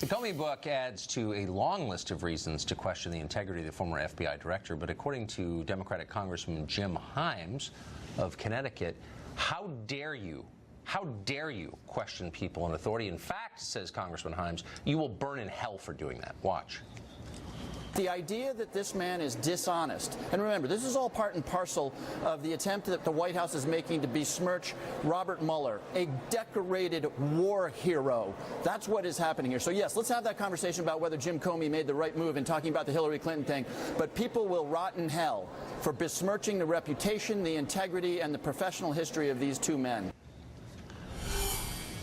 The Comey book adds to a long list of reasons to question the integrity of the former FBI director, but according to Democratic Congressman Jim Himes of Connecticut, how dare you question people in authority? In fact, says Congressman Himes, you will burn in hell for doing that. Watch. The idea that this man is dishonest, and remember, this is all part and parcel of the attempt that the White House is making to besmirch Robert Mueller, a decorated war hero. That's what is happening here. So yes, let's have that conversation about whether Jim Comey made the right move in talking about the Hillary Clinton thing, but people will rot in hell for besmirching the reputation, the integrity, and the professional history of these two men.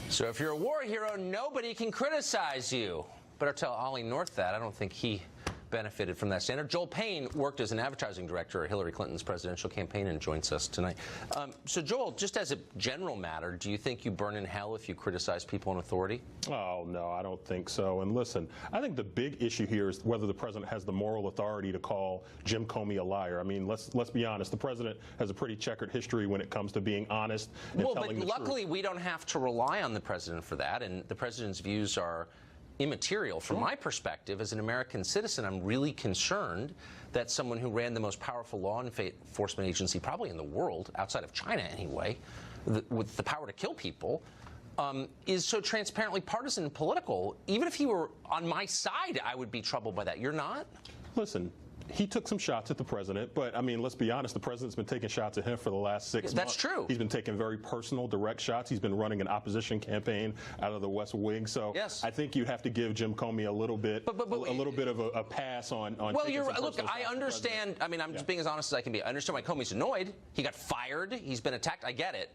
So if you're a war hero, nobody can criticize you. Better tell Ollie North that. I don't think he benefited from that standard. Joel Payne worked as an advertising director at Hillary Clinton's presidential campaign and joins us tonight. So, Joel, just as a general matter, do you think you burn in hell if you criticize people in authority? Oh, no, I don't think so. And listen, I think the big issue here is whether the president has the moral authority to call Jim Comey a liar. I mean, let's be honest. The president has a pretty checkered history when it comes to being honest and telling the truth. Well, but luckily we don't have to rely on the president for that, and the president's views are immaterial. From my perspective, as an American citizen, I'm really concerned that someone who ran the most powerful law enforcement agency probably in the world, outside of China anyway, with the power to kill people, is so transparently partisan and political. Even if he were on my side, I would be troubled by that. You're not? Listen, he took some shots at the president, but, I mean, let's be honest, the president's been taking shots at him for the last 6 months. That's true. He's been taking very personal, direct shots. He's been running an opposition campaign out of the West Wing. So yes. I think you have to give Jim Comey a little bit of a pass on well, look, I understand. I mean, I'm just being as honest as I can be. I understand why Comey's annoyed. He got fired. He's been attacked. I get it.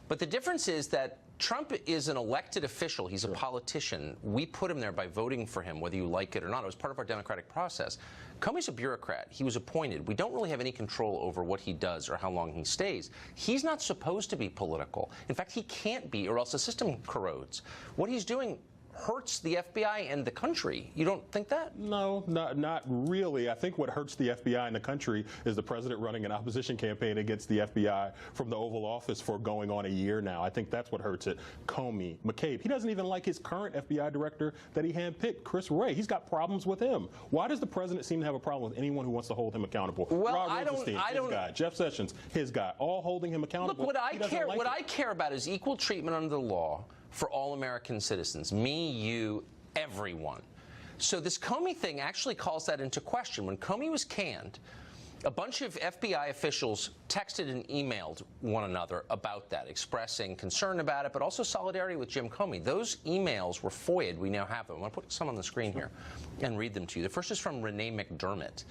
But the difference is that Trump is an elected official. He's a politician. We put him there by voting for him, whether you like it or not. It was part of our democratic process. Comey's a bureaucrat. He was appointed. We don't really have any control over what he does or how long he stays. He's not supposed to be political. In fact, he can't be, or else the system corrodes. What he's doing hurts the FBI and the country. You don't think that? No, not really. I think what hurts the FBI and the country is the president running an opposition campaign against the FBI from the Oval Office for going on a year now. I think that's what hurts it. Comey, McCabe, he doesn't even like his current FBI director that he handpicked, Chris Wray. He's got problems with him. Why does the president seem to have a problem with anyone who wants to hold him accountable? Well, Rod Rosenstein, his guy. Jeff Sessions, his guy, all holding him accountable. Look, what I care about is equal treatment under the law for all American citizens. Me, you, everyone. So this Comey thing actually calls that into question. When Comey was canned, a bunch of FBI officials texted and emailed one another about that, expressing concern about it, but also solidarity with Jim Comey. Those emails were FOIA'd. We now have them. I'm going to put some on the screen here and read them to you. The first is from Renee McDermott,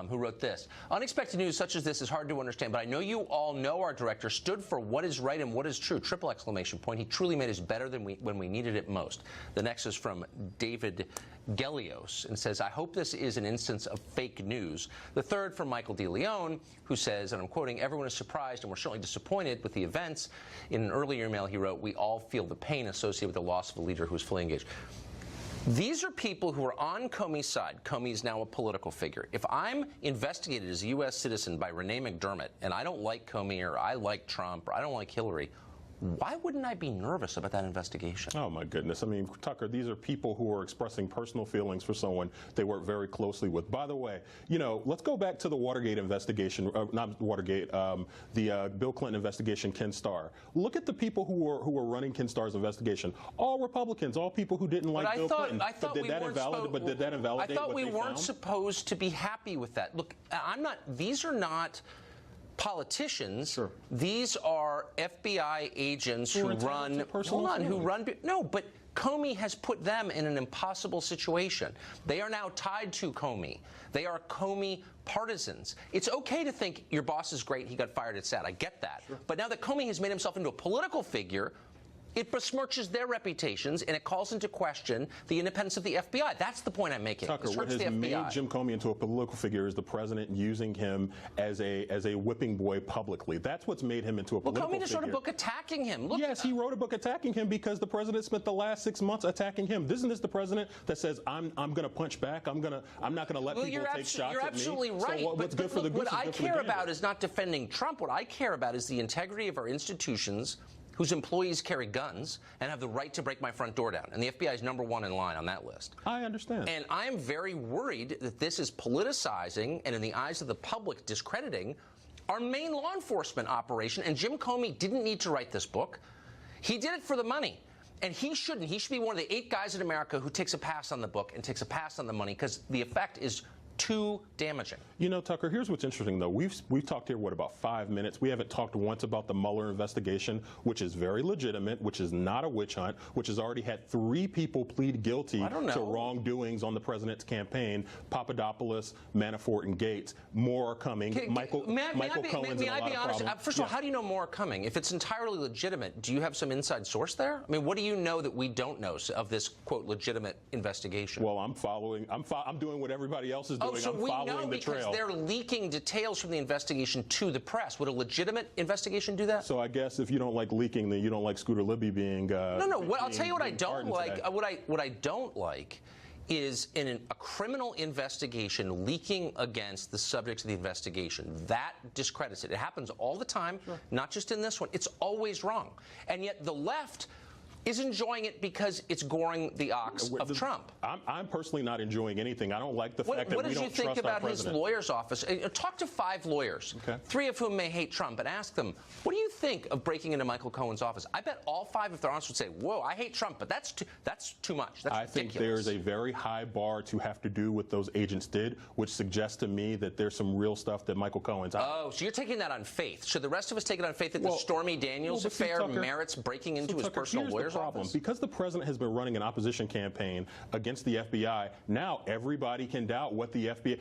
who wrote this. Unexpected news such as this is hard to understand, but I know you all know our director stood for what is right and what is true. Triple exclamation point. He truly made us better than when we needed it most. The next is from David Gelios and says, I hope this is an instance of fake news. The third from Michael DeLeon, who says, and I'm quoting, everyone is surprised and we're certainly disappointed with the events. In an earlier email he wrote, we all feel the pain associated with the loss of a leader who is fully engaged. These are people who are on Comey's side. Comey is now a political figure. If I'm investigated as a U.S. citizen by Renee McDermott and I don't like Comey or I like Trump or I don't like Hillary, why wouldn't I be nervous about that investigation? Oh, my goodness. I mean, Tucker, these are people who are expressing personal feelings for someone they work very closely with. By the way, you know, let's go back to the Watergate investigation, not Watergate, the Bill Clinton investigation, Ken Starr. Look at the people who were running Ken Starr's investigation. All Republicans, all people who didn't like Bill Clinton. But did that invalidate I thought we weren't supposed to be happy with that. Look, these are not politicians. Sure. These are FBI agents who run. No, but Comey has put them in an impossible situation. They are now tied to Comey. They are Comey partisans. It's okay to think your boss is great, he got fired, it's sad. I get that. Sure. But now that Comey has made himself into a political figure, it besmirches their reputations, and it calls into question the independence of the FBI. That's the point I'm making. Tucker, what has made Jim Comey into a political figure is the president using him as a whipping boy publicly. That's what's made him into a political figure. Well, Comey just wrote a book attacking him. Look, yes, he wrote a book attacking him because the president spent the last 6 months attacking him. Isn't this the president that says, I'm going to punch back? I'm not going to let people take shots at me? You're absolutely right. So what's good for the goose is good for the gander. What I care about is not defending Trump. What I care about is the integrity of our institutions, whose employees carry guns and have the right to break my front door down. And the FBI is #1 in line on that list. I understand. And I am very worried that this is politicizing and, in the eyes of the public, discrediting our main law enforcement operation. And Jim Comey didn't need to write this book. He did it for the money. And he shouldn't. He should be one of the 8 guys in America who takes a pass on the book and takes a pass on the money, because the effect is too damaging. You know, Tucker, here's what's interesting, though. We've talked here, what, about 5 minutes? We haven't talked once about the Mueller investigation, which is very legitimate, which is not a witch hunt, which has already had 3 people plead guilty to wrongdoings on the president's campaign: Papadopoulos, Manafort, and Gates. More are coming. Michael Cohen's in a lot of problems. First of all, how do you know more are coming? If it's entirely legitimate, do you have some inside source there? I mean, what do you know that we don't know of this, quote, legitimate investigation? Well, I'm doing what everybody else is doing. So I'm we following know the because trail. they're leaking details from the investigation to the press. Would a legitimate investigation do that? So I guess if you don't like leaking, then you don't like Scooter Libby being. No. I'll tell you what I don't like. What I don't like is in a criminal investigation leaking against the subjects of the investigation. That discredits it. It happens all the time, not just in this one. It's always wrong. And yet the left is enjoying it because it's goring the ox of Trump. I'm personally not enjoying anything. I don't like the fact that we don't trust our president. What did you think about his lawyer's office? Talk to 5 lawyers, 3 of whom may hate Trump, and ask them, what do you think of breaking into Michael Cohen's office? I bet all 5, if they're honest, would say, whoa, I hate Trump, but that's too much. That's ridiculous. I think there's a very high bar to have to do what those agents did, which suggests to me that there's some real stuff that Michael Cohen's out. Oh, so you're taking that on faith. Should the rest of us take it on faith that the Stormy Daniels affair merits breaking into his personal lawyer's office? Because the president has been running an opposition campaign against the FBI, now everybody can doubt what the FBI,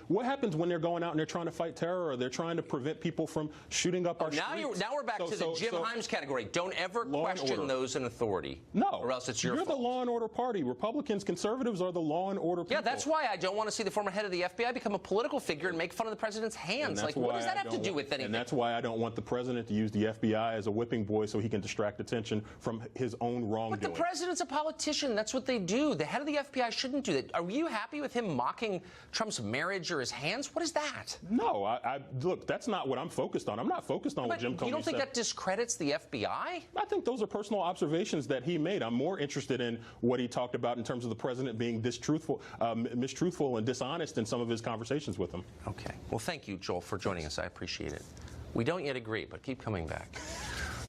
what happens when they're going out and they're trying to fight terror, or they're trying to prevent people from shooting up our streets. Now we're back to the Jim Himes category. Don't ever question those in authority. No. Or else it's your fault. You're the law and order party. Republicans, conservatives are the law and order people. Yeah, that's why I don't want to see the former head of the FBI become a political figure and make fun of the president's hands. Like, what does that have to do with anything? And that's why I don't want the president to use the FBI as a whipping boy so he can distract attention from his own wrongdoing. But the president's a politician. That's what they do. The head of the FBI shouldn't do that. Are you happy with him mocking Trump's marriage or his hands? What is that? No, look, that's not what I'm focused on. I'm not focused on what Jim Comey said. You don't think that discredits the FBI? I think those are personal observations that he made. I'm more interested in what he talked about in terms of the president being mistruthful and dishonest in some of his conversations with him. Okay. Well, thank you, Joel, for joining us. I appreciate it. We don't yet agree, but keep coming back.